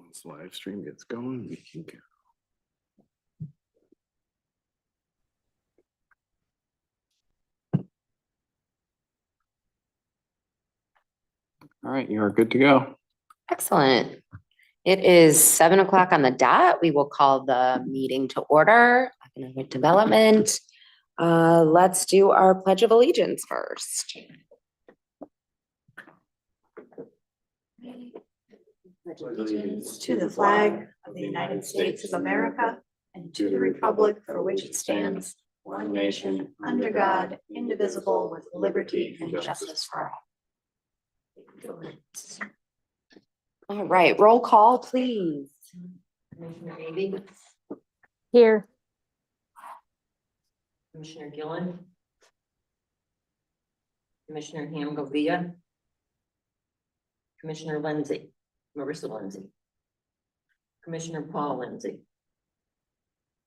This live stream gets going, we can go. All right, you are good to go. Excellent. It is 7 o'clock on the dot. We will call the meeting to order. Economic Development. Let's do our Pledge of Allegiance first. Pledge allegiance to the flag of the United States of America and to the republic for which it stands, one nation, under God, indivisible, with liberty and justice for all. All right, roll call, please. Commissioner Amy, Here. Commissioner Gillen, Commissioner Hamgovia, Commissioner Lindsay, Marissa Lindsay, Commissioner Paul Lindsay,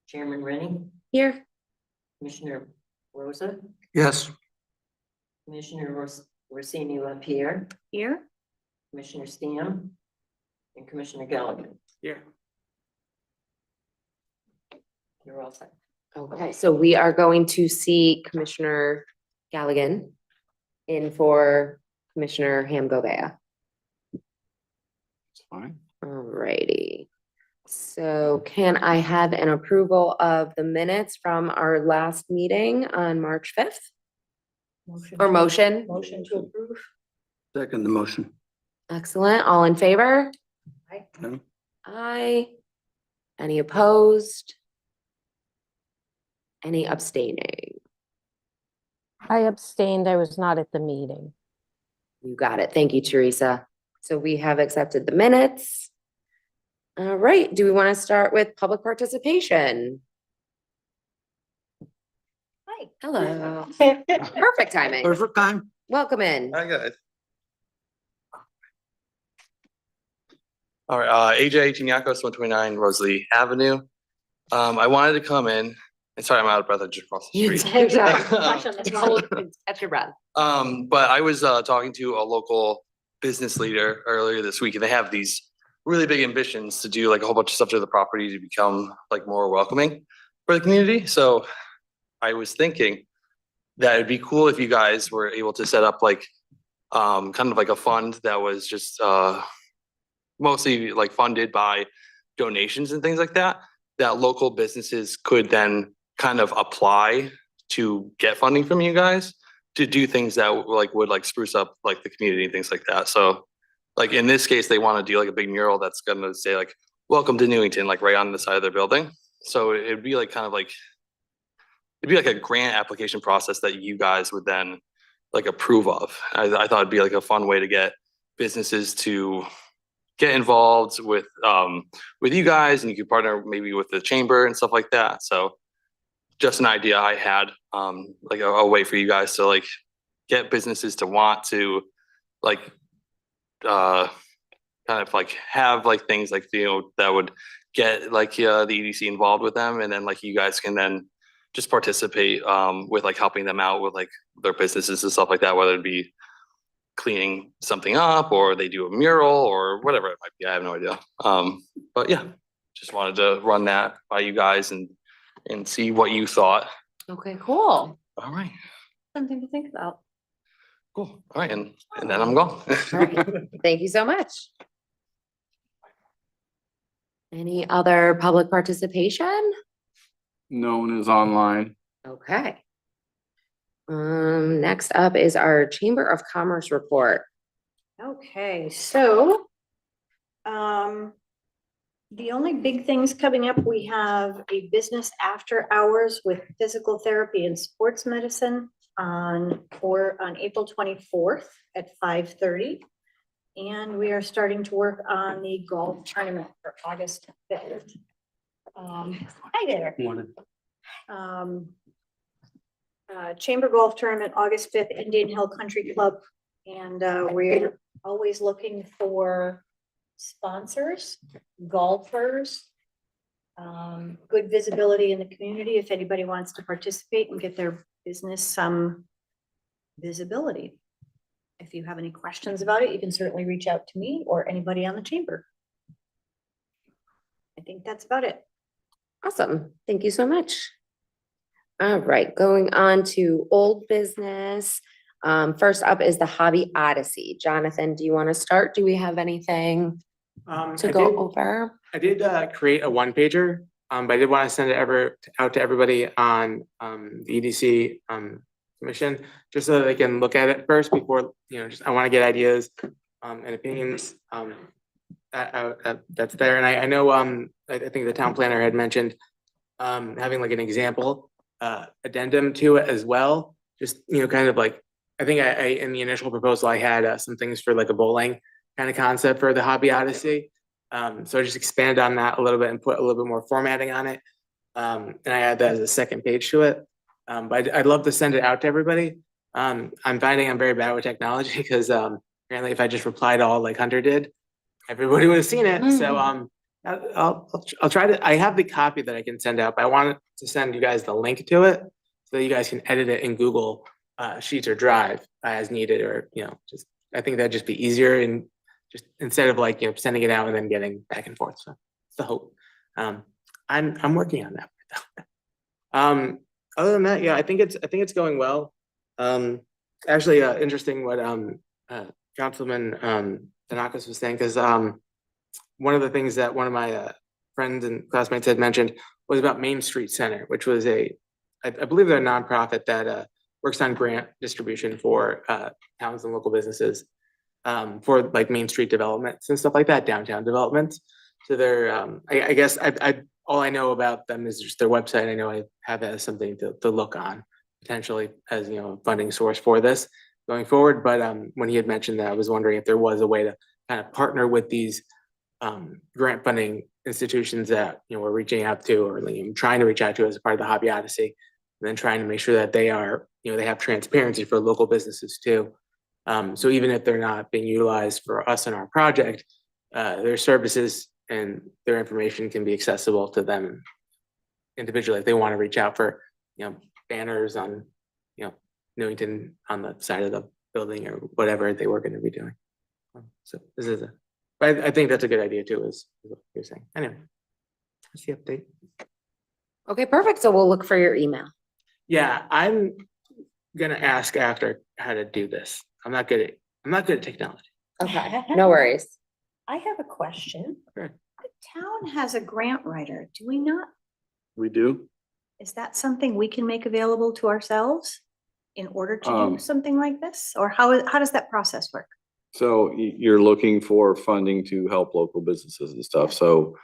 Chairman Rennie, Here. Commissioner Rosa, Yes. Commissioner Rossini LaPierre, Here, Commissioner Stam, and Commissioner Gallagher. Yeah. You're all set. Okay, so we are going to see Commissioner Galligan in for Commissioner Hamgovea. It's fine. All righty. So can I have an approval of the minutes from our last meeting on March 5th? Or motion? motion to approve. Second the motion. Excellent. All in favor? No? Aye. Any opposed? Any abstaining? I abstained. I was not at the meeting. You got it. Thank you, Teresa. So we have accepted the minutes. All right. Do we want to start with public participation? Hi. Hello. Perfect timing. Perfect time. Welcome in. Hi, guys. All right, AJ Chiniakos, 129 Rosalie Avenue. I wanted to come in, and sorry, I'm out of breath, I just crossed the street. Catch your breath. But I was talking to a local business leader earlier this week, and they have these really big ambitions to do like a whole bunch of stuff to the property to become like more welcoming for the community. So I was thinking that it'd be cool if you guys were able to set up like kind of like a fund that was just mostly like funded by donations and things like that, that local businesses could then kind of apply to get funding from you guys to do things that would spruce up like the community and things like that. So like in this case, they want to do like a big mural that's gonna say like, welcome to Newington, like right on the side of their building. So it'd be like kind of like, it'd be like a grant application process that you guys would then like approve of. I thought it'd be like a fun way to get businesses to get involved with you guys, and you could partner maybe with the chamber and stuff like that. So just an idea I had, like a way for you guys to like get businesses to want to like kind of like have like things like, you know, that would get like the EDC involved with them, and then like you guys can then just participate with like helping them out with like their businesses and stuff like that, whether it be cleaning something up or they do a mural or whatever it might be. I have no idea. But yeah, just wanted to run that by you guys and see what you thought. Okay, cool. All right, Something to think about. cool. All right, and then I'm gone. All right. Thank you so much. Any other public participation? No one is online. Okay. Next up is our Chamber of Commerce report. Okay, so the only big things coming up, we have a business after hours with physical therapy and sports medicine on April 24th at 5:30. And we are starting to work on the golf tournament for August 5th. Hi there. Chamber Golf Tournament, August 5th, Indian Hill Country Club. And we're always looking for sponsors, golfers, good visibility in the community if anybody wants to participate and get their business some visibility. If you have any questions about it, you can certainly reach out to me or anybody on the chamber. think that's about it. Awesome. Thank you so much. All right, going on to old business. First up is the Hobby Odyssey. Jonathan, do you want to start? Do we have anything to go over? I did create a one pager, but I did want to send it out to everybody on the EDC commission, just so that they can look at it first before, just I want to get ideas and opinions that's there. And I know I think the town planner had mentioned having like an example addendum to it as well. Just, kind of like, I think I in the initial proposal, I had some things for like a bowling kind of concept for the Hobby Odyssey. So I just expand on that a little bit and put a little bit more formatting on it. And I add that as a second page to it. But I'd love to send it out to everybody. I'm finding I'm very bad with technology because apparently if I just replied all like Hunter did, everybody would have seen it. So I'll try to, I have the copy that I can send out, but I wanted to send you guys the link to it so that you guys can edit it in Google Sheets or Drive as needed, or, just, I think that'd just be easier and just instead of like, sending it out and then getting back and forth. So it's the hope. I'm working on that. Other than that, yeah, I think it's going well. Actually, interesting what Councilman Tanakis was saying, because one of the things that one of my friends and classmates had mentioned was about Main Street Center, which was I believe they're a nonprofit that works on grant distribution for towns and local businesses for like Main Street developments and stuff like that, downtown developments. So they're, I guess all I know about them is just their website. I know I have as something to look on potentially as, a funding source for this going forward. But when he had mentioned that, I was wondering if there was a way to kind of partner with these grant funding institutions that, we're reaching out to or trying to reach out to as a part of the Hobby Odyssey, and then trying to make sure that they are, they have transparency for local businesses too. So even if they're not being utilized for us in our project, their services and their information can be accessible to them individually if they want to reach out for, banners on, Newington on the side of the building or whatever they were going to be doing. So this is but I think that's a good idea too, is what you're saying. Anyway, that's the update. Okay, perfect. So we'll look for your email. Yeah, I'm gonna ask after how to do this. I'm not good at technology. Okay, no worries. I have a question. Sure. The town has a grant writer, do we not? We do. Is that something we can make available to ourselves in order to do something like this? Or how does that process work? So you're looking for funding to help local businesses and stuff. So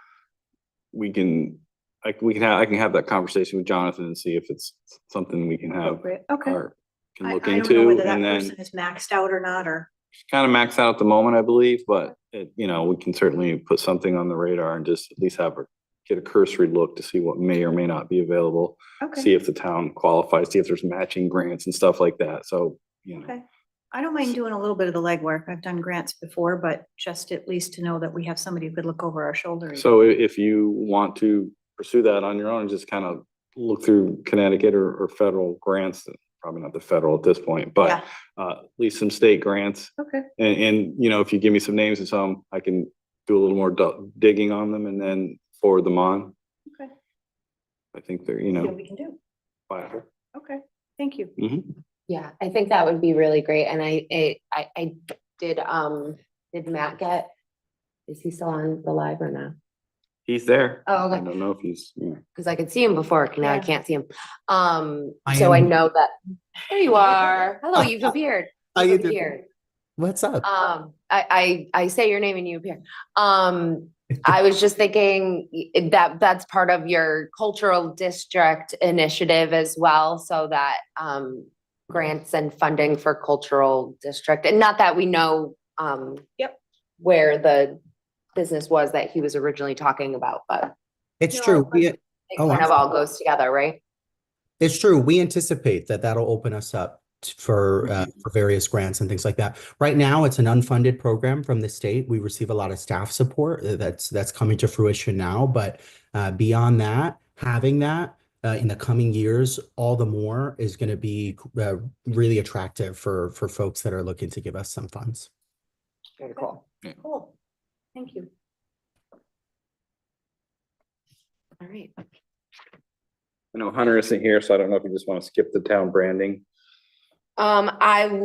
I can have that conversation with Jonathan and see if it's something we can have Appropriate. Okay. or can look I don't know into. whether that And then person is maxed out or not, or. it's kind of maxed out at the moment, I believe, but we can certainly put something on the radar and just at least get a cursory look to see what may or may not be available. Okay. See if the town qualifies, see if there's matching grants and stuff like that. So, Okay. I don't mind doing a little bit of the legwork. I've done grants before, but just at least to know that we have somebody who could look over our shoulder. So if you want to pursue that on your own and just kind of look through Connecticut or federal grants, probably not the federal at this point, but Yeah. at least some state grants. Okay. And if you give me some names and some, I can do a little more digging on them and then forward them on. Okay. I think they're, See what we can do. viable. Okay. Thank you. Yeah, I think that would be really great. And I did Matt is he still on the live or not? He's there. Oh, I okay. don't know if he's, Because I could see him before, now I Yeah. can't see him. I So I am- know that, there you are. Hello, you've appeared. How You've you doing? appeared. What's up? I say your name and you appear. I was just thinking that that's part of your cultural district initiative as well, so that grants and funding for cultural district, and not that we know Yep. where the business was that he was originally talking about, but It's No, true. but- it kind of all goes together, right? It's true. We anticipate that that'll open us up for various grants and things like that. Right now, it's an unfunded program from the state. We receive a lot of staff support that's coming to fruition now. But beyond that, having that in the coming years, all the more is going to be really attractive for folks that are looking to give us some funds. Very cool. Cool. Thank you. All right. I know Hunter isn't here, so I don't know if you just want to skip the town branding. I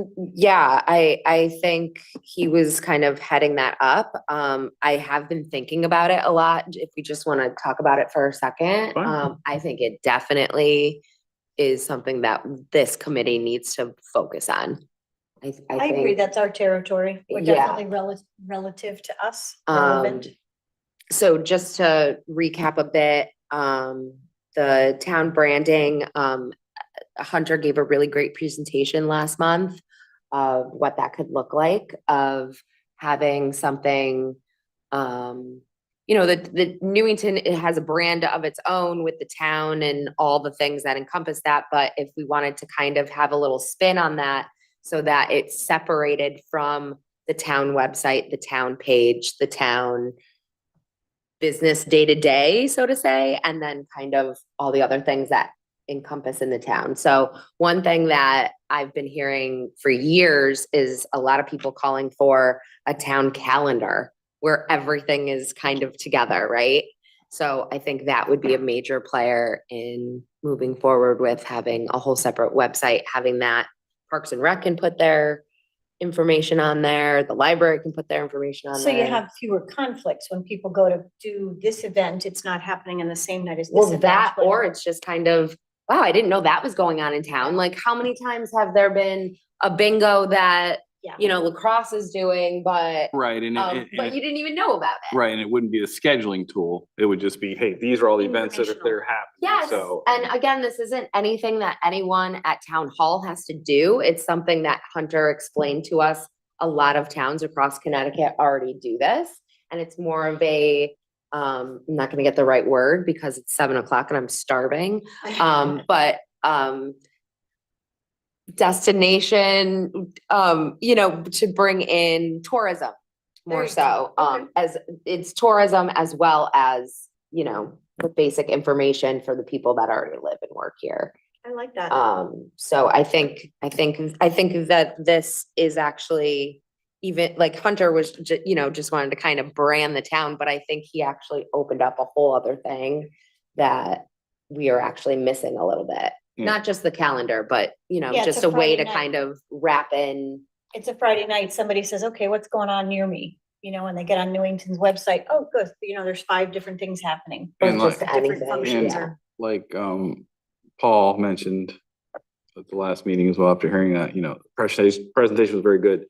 think he was kind of heading that up. I have been thinking about it a lot. If we just want to talk about it for a second. Fine. I think it definitely is something that this committee needs to focus on. I agree, think, that's our territory. We're Yeah. definitely relative to us, um, relevant. so just to recap a bit, the town branding, Hunter gave a really great presentation last month of what that could look like, of having something, the Newington, it has a brand of its own with the town and all the things that encompass that. But if we wanted to kind of have a little spin on that so that it's separated from the town website, the town page, the town business day to day, so to say, and then kind of all the other things that encompass in the town. So one thing that I've been hearing for years is a lot of people calling for a town calendar where everything is kind of together, right? So I think that would be a major player in moving forward with having a whole separate website, having that Parks and Rec can put their information on there, the library can put their information on So there. you have fewer conflicts when people go to do this event, it's not happening in the same night as this Well, event. that, but- or it's just kind of, wow, I didn't know that was going on in town. Like, how many times have there been a bingo that, Yeah. lacrosse is doing, but Right, and but you didn't even know about it? right, and it wouldn't be a scheduling tool. It would just be, hey, these are all the events that are happening. Yes, So, and again, this isn't anything that anyone at town hall has to do. It's something that Hunter explained to us. A lot of towns across Connecticut already do this, and it's more of a, I'm not gonna get the right word because it's 7 o'clock and I'm starving. But destination, to bring in tourism more Very so, good. Okay. as it's tourism as well as, the basic information for the people that already live and work here. I like that. So I think that this is actually even like Hunter was, just wanted to kind of brand the town, but I think he actually opened up a whole other thing that we are actually missing a little bit. Yeah. Not just the calendar, but, Yeah, it's just a a way Friday to night. kind of wrap in. It's a Friday night, somebody says, okay, what's going on near me? And they get on Newington's website, oh, good, there's 5 different things happening. Or And just like- Different anything, functions yeah. are. like, Paul mentioned at the last meeting as well, after hearing that, presentation was very good.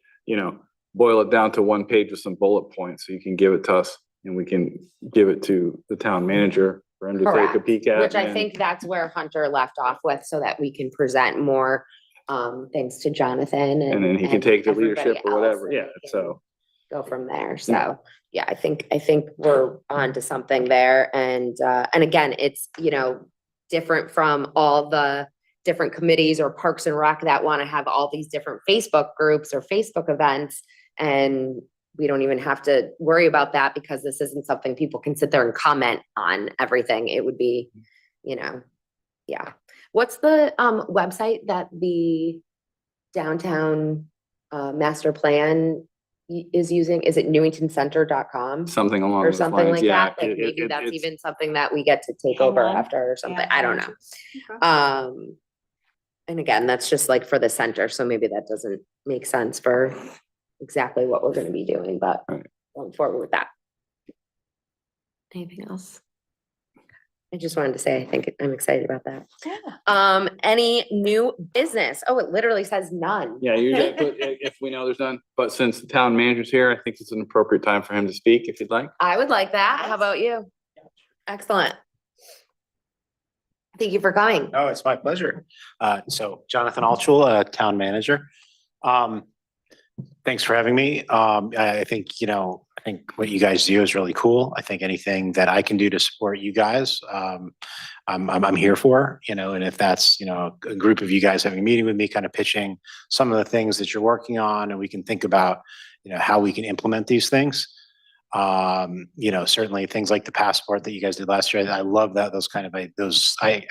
Boil it down to one page with some bullet points, so you can give it to us and we can give it to the town manager for him to take a Correct, peek at. which I and- think that's where Hunter left off with, so that we can present more things to Jonathan And then he can take the everybody leadership or else, whatever, and yeah, we can so. go from there. So, yeah, I think we're on to something there. And again, it's, different from all the different committees or Parks and Rec that want to have all these different Facebook groups or Facebook events. And we don't even have to worry about that because this isn't something people can sit there and comment on everything. It would be, yeah. What's the website that the downtown master plan is using? Is it newingtoncenter.com? Something along Or those something lines, like yeah. that? Like maybe that's it's- even something that we get to take Hang over on. after or something. Yeah, I don't know. Okay. And again, that's just like for the center, so maybe that doesn't make sense for exactly what we're gonna be doing, but Right. going forward with that. Anything else? I just wanted to say, I think I'm excited about that. Yeah. Any new business? Oh, it literally says none. Yeah, usually if we know there's none, but since the town manager's here, I think it's an appropriate time for him to speak, if you'd like. I would like that. How about you? Excellent. Thank you for coming. Oh, it's my pleasure. So Jonathan Altschull, Town Manager. Thanks for having me. I think, I think what you guys do is really cool. I think anything that I can do to support you guys, I'm here for, and if that's, a group of you guys having a meeting with me, kind of pitching some of the things that you're working on, and we can think about, how we can implement these things. Certainly things like the passport that you guys did last year. I love that, those kind of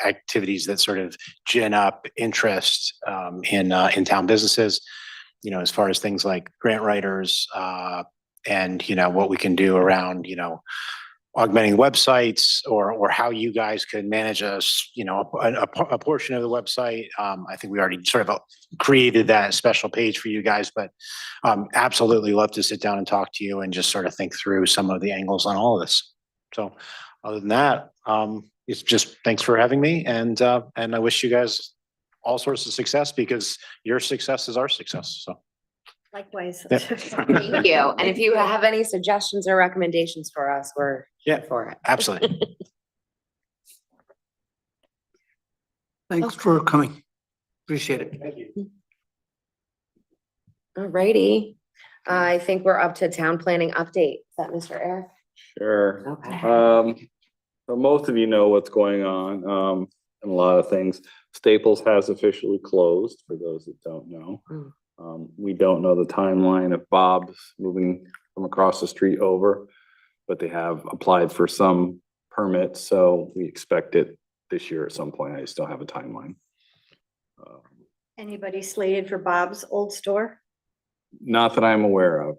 activities that sort of gin up interest in town businesses, as far as things like grant writers, and what we can do around, augmenting websites or how you guys could manage a portion of the website. I think we already sort of created that special page for you guys, but absolutely love to sit down and talk to you and just sort of think through some of the angles on all of this. So other than that, it's just thanks for having me, and I wish you guys all sorts of success, because your success is our success. So Likewise. Yep. Thank you. And if you have any suggestions or recommendations for us, we're Yeah. for it. absolutely. Thanks for coming. Appreciate it. Thank you. All righty. I think we're up to town planning update. Is that Mr. Eric? Sure. Okay. So most of you know what's going on, and a lot of things. Staples has officially closed, for those that don't know. We don't know the timeline of Bob's moving from across the street over, but they have applied for some permits, so we expect it this year at some point. I just don't have a timeline. Anybody slated for Bob's old store? Not that I'm aware of.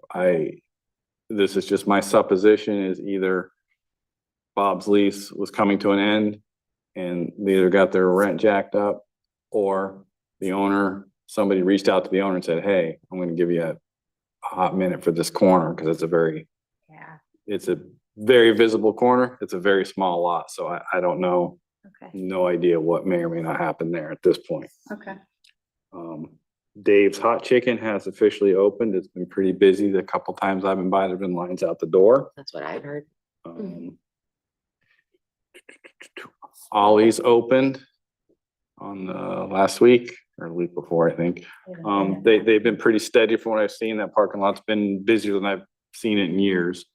This is just my supposition, is either Bob's lease was coming to an end and they either got their rent jacked up, or the owner, somebody reached out to the owner and said, hey, I'm gonna give you a hot minute for this corner, because it's a very visible corner. It's a very small lot, so I don't know. Okay, No idea what may or may not happen there at this point. okay. Dave's Hot Chicken has officially opened. It's been pretty busy. The couple times I've been by, there've been lines out the door. That's what I've heard. Ollie's opened on last week or the week before, I think. They've been pretty steady from what I've seen. That parking lot's been busier than I've seen it in years.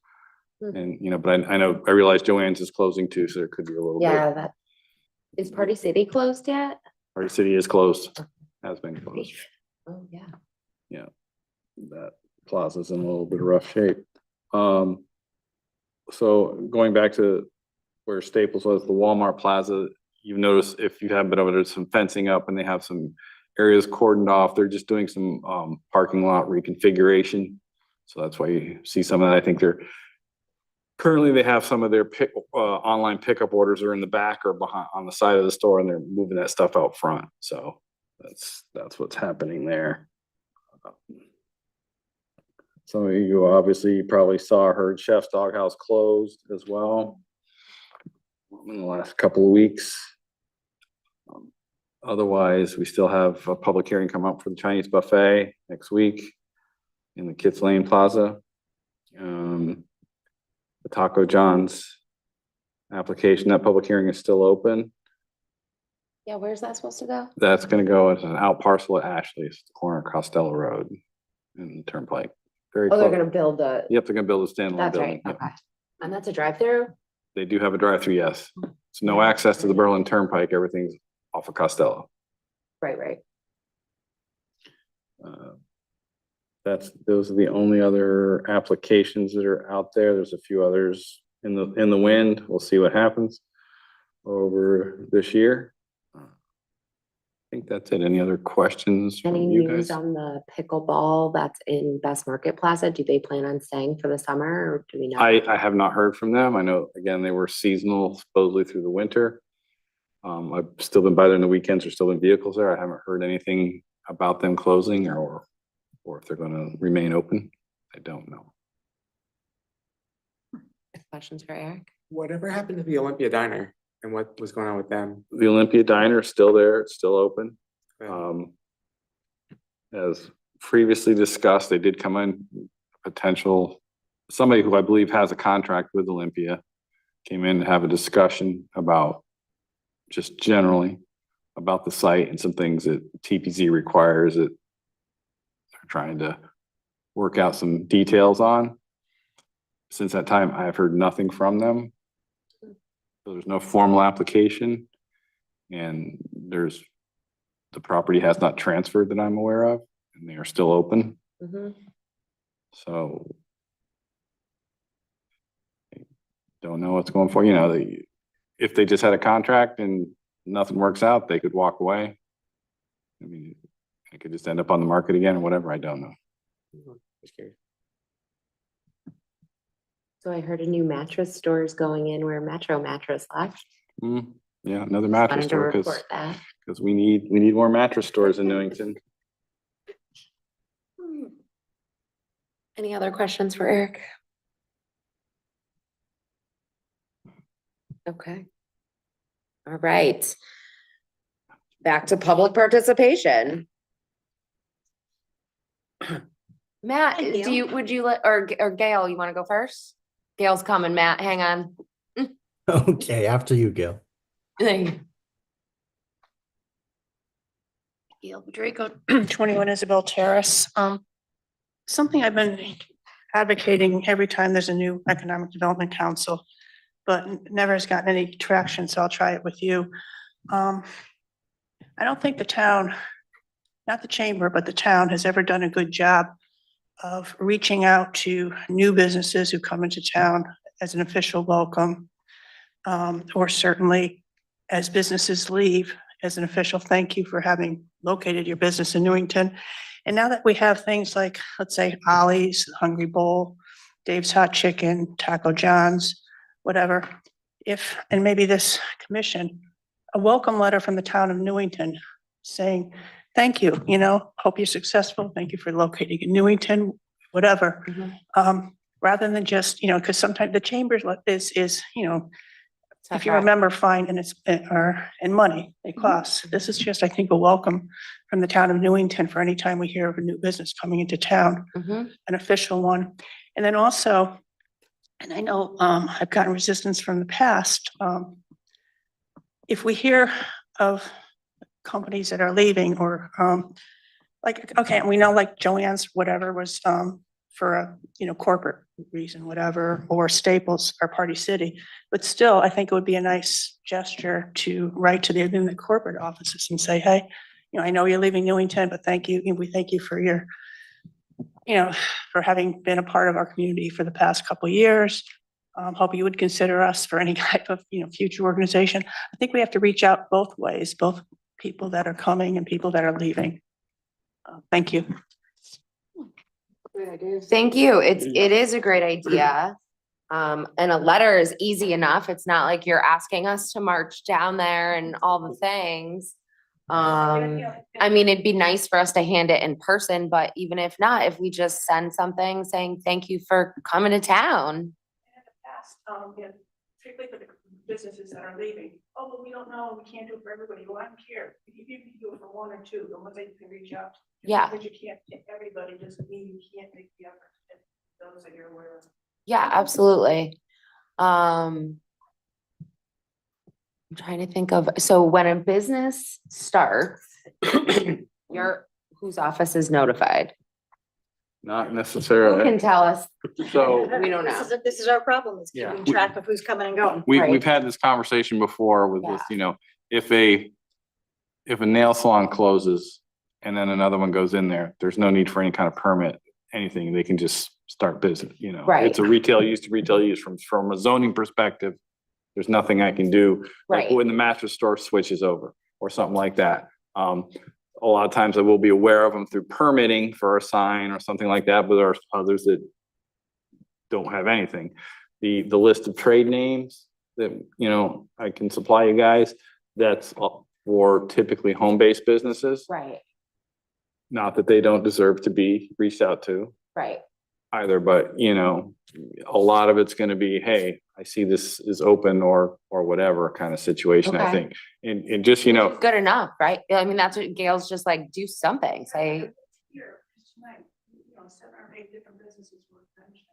And, but I realize Joanne's is closing too, so there could be a little bit. Yeah, is Party City closed yet? Party City is closed, has been closed. Oh, yeah. Yeah, that plaza's in a little bit of rough shape. So going back to where Staples was, the Walmart Plaza, you notice if you have been over, there's some fencing up and they have some areas cordoned off. They're just doing some parking lot reconfiguration. So that's why you see some of that. I think currently they have some of their online pickup orders are in the back or behind on the side of the store, and they're moving that stuff out front. So that's what's happening there. Some of you obviously probably saw, heard Chef's Doghouse closed as well in the last couple of weeks. Otherwise, we still have a public hearing come up for the Chinese buffet next week in the Kits Lane Plaza. The Taco John's application, that public hearing is still open. Yeah, where's that supposed to go? That's gonna go as an out parcel at Ashley's, the corner of Costello Road and Turnpike. Very Oh, they're close. gonna build Yep, they're gonna build a standalone that's building. right, Yep. okay. And that's a drive-through? They do have a drive-through, yes. It's no access to the Berlin Turnpike. Everything's off of Costello. Right. Those are the only other applications that are out there. There's a few others in the wind. We'll see what happens over this year. I think that's it. Any other questions from Any you news guys? on the pickleball that's in Best Market Plaza? Do they plan on staying for the summer, or do we know? I have not heard from them. I know, again, they were seasonal supposedly through the winter. I've still been by there in the weekends. There's still been vehicles there. I haven't heard anything about them closing or if they're gonna remain open. I don't know. Questions for Eric? Whatever happened to the Olympia Diner and what was going on with them? The Olympia Diner is still there. It's still open. Okay. As previously discussed, they did come in somebody who I believe has a contract with Olympia came in to have a discussion about just generally about the site and some things that TPZ requires that they're trying to work out some details on. Since that time, I have heard nothing from them. So there's no formal application, and the property has not transferred that I'm aware of, and they are still open. So I don't know what's going for, if they just had a contract and nothing works out, they could walk away. I mean, it could just end up on the market again or whatever. I don't know. Just curious. So I heard a new mattress store is going in where Metro Mattress left. Yeah, another mattress Wanted to store, report because that. we need more mattress stores in Newington. Any other questions for Eric? Okay. All right. Back to public participation. Matt, Hi, Gail. would you let, or Gail, you want to go first? Gail's coming, Matt, hang on. Okay, after you, Gil. Thank Gail Draco, 21 Isabel Terrace. Something I've been advocating every time there's a new Economic Development Council, but never has gotten any traction, so I'll try it with you. I don't think the town, not the chamber, but the town has ever done a good job of reaching out to new businesses who come into town as an official welcome, or certainly as businesses leave, as an official thank you for having located your business in Newington. And now that we have things like, let's say, Ollie's, Hungry Bowl, Dave's Hot Chicken, Taco John's, whatever, and maybe this commission, a welcome letter from the town of Newington saying, thank you, hope you're successful. Thank you for locating in Newington, whatever. Rather than just, because sometimes the chambers is, if you remember, fine, and it's, and money, it costs. This is just, I think, a welcome from the town of Newington for any time we hear of a new business coming into town, an official one. And then also, and I know I've gotten resistance from the past, if we hear of companies that are leaving or like, okay, we know like Joann's, whatever, was for a, corporate reason, whatever, or Staples or Party City. But still, I think it would be a nice gesture to write to the corporate offices and say, hey, I know you're leaving Newington, but thank you. We thank you for your, for having been a part of our community for the past couple of years. Hope you would consider us for any type of, future organization. I think we have to reach out both ways, both people that are coming and people that are leaving. Thank you. Thank you. It is a great idea. And a letter is easy enough. It's not like you're asking us to march down there and all the things. I mean, it'd be nice for us to hand it in person, but even if not, if we just send something saying, thank you for coming to town. In the past, particularly for the businesses that are leaving, oh, but we don't know, we can't do it for everybody. Well, I don't care. If you can do it for one or two, the ones that you can reach out to. Yeah. But you can't get everybody, doesn't mean you can't make the effort to get those that you're aware of. Yeah, absolutely. I'm trying to think of, so when a business starts, whose office is notified? Not Who necessarily. can tell us? So We don't know. This is our problem, is Yeah. keeping track of who's coming and going. we've Right. had this conversation before with this, if a nail salon closes and then another one goes in there, there's no need for any kind of permit, anything. They can just start business, Right. It's a retail use to retail use from a zoning perspective. There's nothing I can do. Like Right. when the mattress store switches over or something like that. A lot of times I will be aware of them through permitting for a sign or something like that, but there are others that don't have anything. The list of trade names that, I can supply you guys, that's for typically home-based businesses. Right, Not that they don't deserve to be reached out to right. either, but a lot of it's gonna be, hey, I see this is open or whatever kind of situation, I Okay. think. And just, Good enough, right? I mean, that's what Gail's just like, do something, say, Here, tonight, 7 or 8 different businesses were mentioned.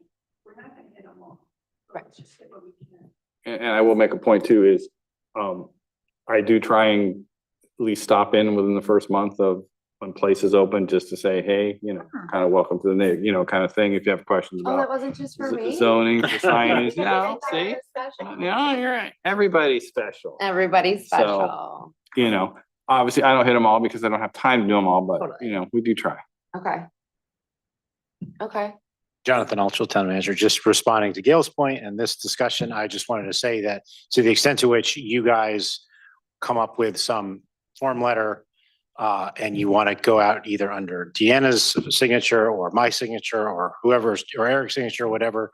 We're not gonna hit them all. Right. Let's just hit what we can. and I will make a point too is, I do try and at least stop in within the first month of when places open, just to say, hey, kind of welcome to the, kind of thing, if you have questions oh, that about wasn't just for me? zoning, the signage, I thought see? it was special. Yeah, you're right. Everybody's special. Everybody's So- special. Obviously I don't hit them all because I don't have time to do them all, but Totally. we do try. Okay. Okay, Jonathan Altschul, Town Manager, just responding to Gail's point and this discussion, I just wanted to say that to the extent to which you guys come up with some form letter and you want to go out either under Deanna's signature or my signature or whoever's, or Eric's signature, whatever,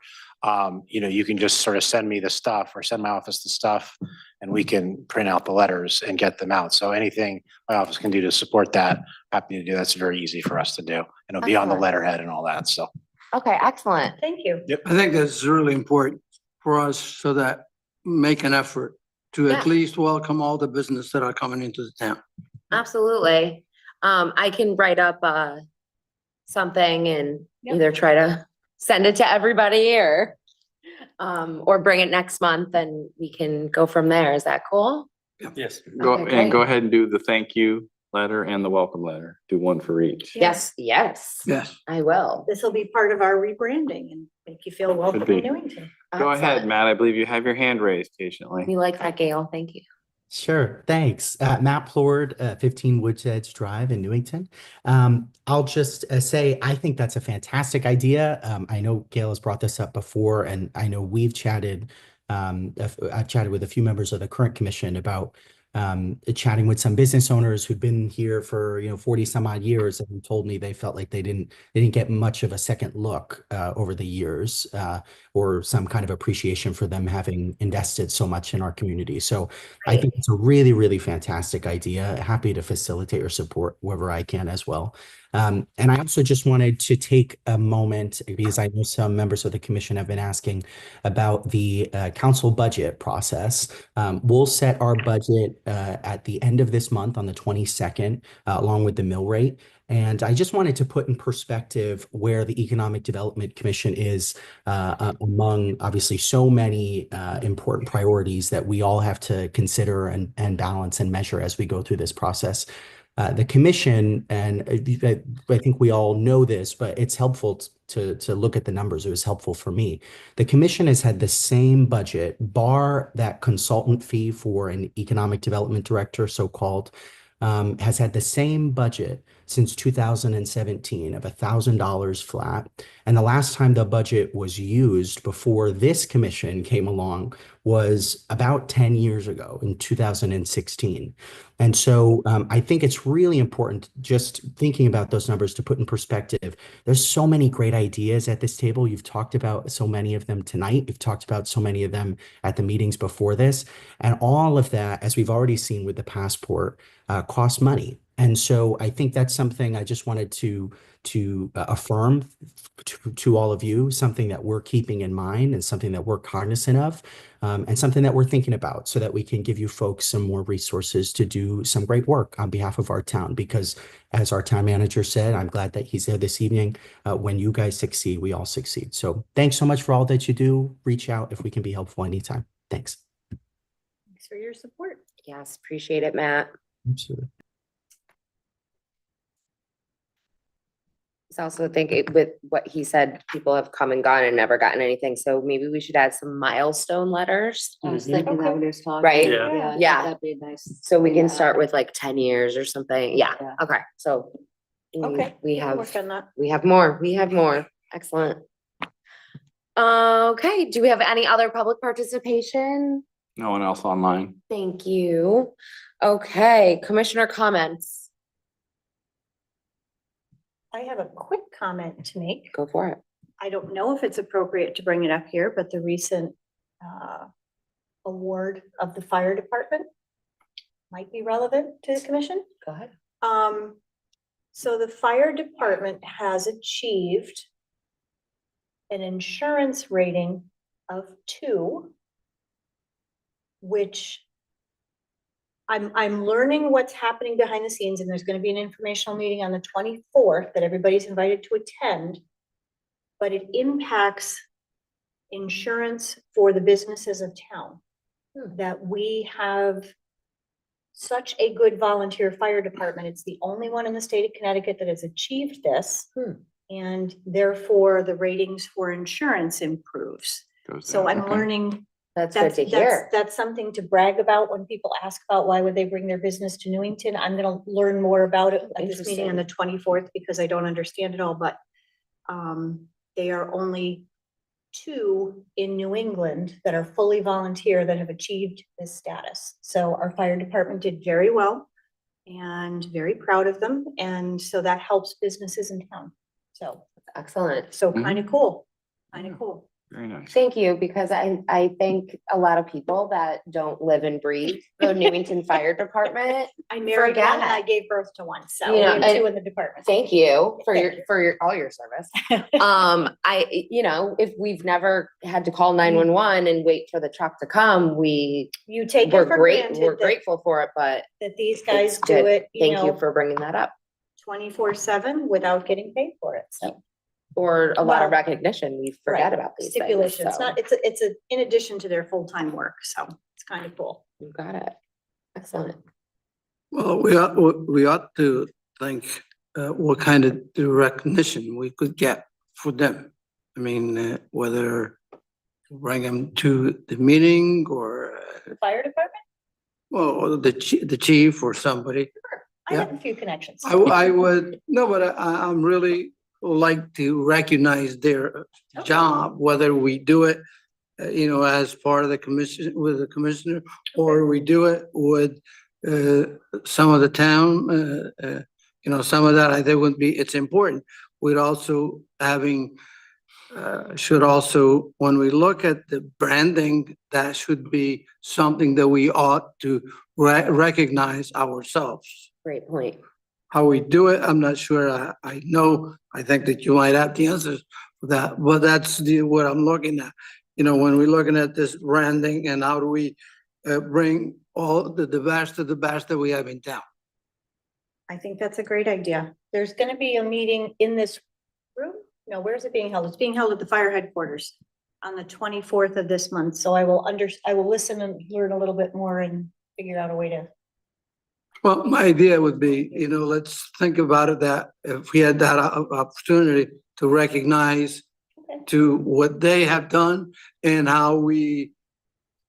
you know, you can just sort of send me the stuff or send my office the stuff and we can print out the letters and get them out. So anything my office can do to support that, happy to do. That's very easy for us to do. And it'll be on the Excellent. letterhead and all that. So. Okay, excellent. Thank you. I think that's really important for us so that make an effort to Yeah. at least welcome all the business that are coming into the town. Absolutely. I can write up something and Yep. either try to send it to everybody or bring it next month and we can go from there. Is that cool? Yes. Go, Okay, and go great. ahead and do the thank you letter and the welcome letter. Do one for each. Yes, yes, Yes. I will. This will be part of our rebranding and make you feel welcome be. in Newington. Go ahead, Excellent. Matt. I believe you have your hand raised patiently. We like that, Gail. Thank you. Sure, thanks. Matt Plord, 15 Woods Edge Drive in Newington. I'll just say, I think that's a fantastic idea. I know Gail has brought this up before, and I know we've chatted, I've chatted with a few members of the current commission about chatting with some business owners who've been here for 40 some odd years and told me they felt like they didn't get much of a second look over the years or some kind of appreciation for them having invested so much in our community. So I think it's a really, really fantastic idea. Happy to facilitate or support wherever I can as well. And I also just wanted to take a moment because I know some members of the commission have been asking about the council budget process. We'll set our budget at the end of this month on the 22nd, along with the mill rate. And I just wanted to put in perspective where the Economic Development Commission is among obviously so many important priorities that we all have to consider and balance and measure as we go through this process. The commission, and I think we all know this, but it's helpful to look at the numbers. It was helpful for me. The commission has had the same budget, bar that consultant fee for an economic development director, so-called, has had the same budget since 2017 of $1,000 flat. And the last time the budget was used before this commission came along was about 10 years ago in 2016. And so I think it's really important just thinking about those numbers to put in perspective. There's so many great ideas at this table. You've talked about so many of them tonight. You've talked about so many of them at the meetings before this. And all of that, as we've already seen with the passport, costs money. And so I think that's something I just wanted to affirm to all of you, something that we're keeping in mind and something that we're cognizant of, and something that we're thinking about so that we can give you folks some more resources to do some great work on behalf of our town. Because as our town manager said, I'm glad that he's there this evening. When you guys succeed, we all succeed. So thanks so much for all that you do. Reach out if we can be helpful anytime. Thanks. Thanks for your support. Yes, appreciate it, Matt. Absolutely. I also think with what he said, people have come and gone and never gotten anything. So maybe we should add some milestone letters. I was thinking that when he was talking. Right? Yeah. I think Yeah. That'd be nice. So we can Yeah. start with like 10 years or something. Yeah, Yeah. okay, so. Okay. We can have, work on that. we have more, excellent. Okay, do we have any other public participation? No one else online. Thank you. Okay, commissioner comments, I have a quick comment to make. go for it. I don't know if it's appropriate to bring it up here, but the recent award of the fire department might be relevant to the commission. Go ahead. So the fire department has achieved an insurance rating of 2, which I'm learning what's happening behind the scenes, and there's gonna be an informational meeting on the 24th that everybody's invited to attend. But it impacts insurance for the businesses of town. That we have such a good volunteer fire department. It's the only one in the state of Connecticut that has achieved this. And therefore, the ratings for insurance improves. Goes So down. I'm Okay. learning That's good to hear. that's something to brag about when people ask about why would they bring their business to Newington. I'm gonna learn more about it at this meeting on the 24th because I don't understand it all, but they are only 2 in New England that are fully volunteer that have achieved this status. So our fire department did very well. and very proud of them. And so that helps businesses in town. So, Excellent. so kind of cool, kind of cool. Very nice. Thank you, because I think a lot of people that don't live and breathe the Newington Fire Department. I married one and Forget. I gave birth to one, so You we know, have and- two in the department. Thank you for Thank your all your service. If we've never had to call 911 and wait for the truck to come, You take it we're for we're granted grateful for it, but that these guys it's do good. it, Thank you for bringing that up. 24/7 without getting paid for it, so. Or a lot of Well, recognition. We Right. forget about these things. Stipulation, it's so not, it's a, in addition to their full-time work, so it's kind of cool. You got it. Excellent. Well, we ought to think what kind of recognition we could get for them. I mean, whether bring them to the meeting or, Fire department, well, the chief or somebody. I have a few connections. I would, no, but I'm really like to recognize their job, whether we do it, as part of the commission, with the commissioner, or we do it with some of the town, some of that I think would be, it's important. We'd also should also, when we look at the branding, that should be something that we ought to recognize ourselves. Great point. How we do it, I'm not sure. I know, I think that you might have the answers for that, but that's what I'm looking at. When we're looking at this branding and how do we bring all the best of the best that we have in town. I think that's a great idea. There's gonna be a meeting in this room? No, where is it being held? It's being held at the fire headquarters on the 24th of this month. So I will listen and learn a little bit more and figure out a way to. Well, my idea would be, let's think about it, that if we had that opportunity to recognize Okay. to what they have done and how we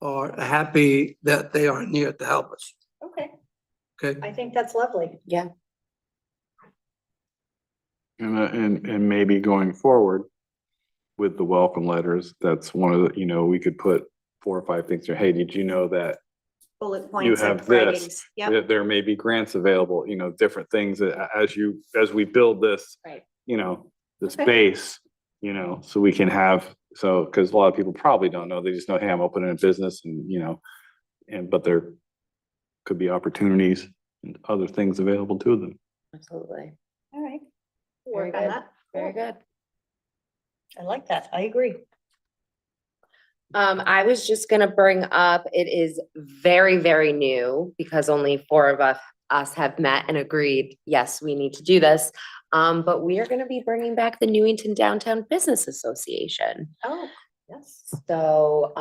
are happy that they are near to help us. Okay, Okay? I think that's lovely. Yeah. And maybe going forward with the welcome letters, that's one of the, we could put 4 or 5 things there. Hey, did you know that Bullet points have and this. writings. Yep, that there may be grants available, different things that as we build this, Right. this Okay. base, so we can have, because a lot of people probably don't know, they just know, hey, I'm opening a business but there could be opportunities and other things available to them. Absolutely. all right. Very Work on good. that. Very Cool. good. I like that. I agree. I was just gonna bring up, it is very, very new because only 4 of us have met and agreed, yes, we need to do this. But we are gonna be bringing back the Newington Downtown Business Association. Oh, yes. So,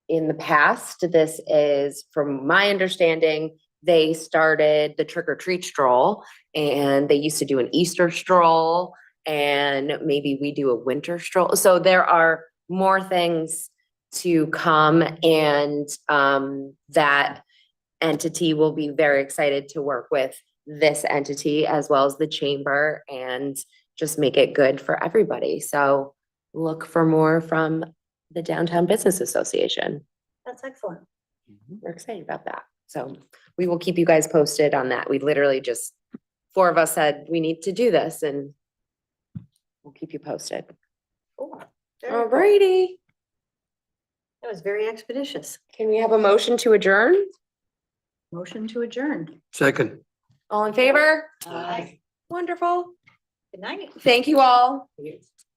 in the past, this is, from my understanding, they started the trick or treat stroll and they used to do an Easter stroll and maybe we do a winter stroll. So there are more things to come and, that entity will be very excited to work with this entity as well as the chamber and just make it good for everybody. So look for more from the Downtown Business Association. That's excellent. We're excited about that. So we will keep you guys posted on that. We literally just, 4 of us said, we need to do this and we'll keep you posted. Cool. Very cool. Alrighty. That was very expeditious. Can we have a motion to adjourn? Motion to adjourn. Second. All in favor? Aye. Wonderful. Good night. Thank you all.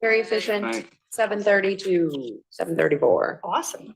Very efficient. Right. 7:30 to 7:34. Awesome.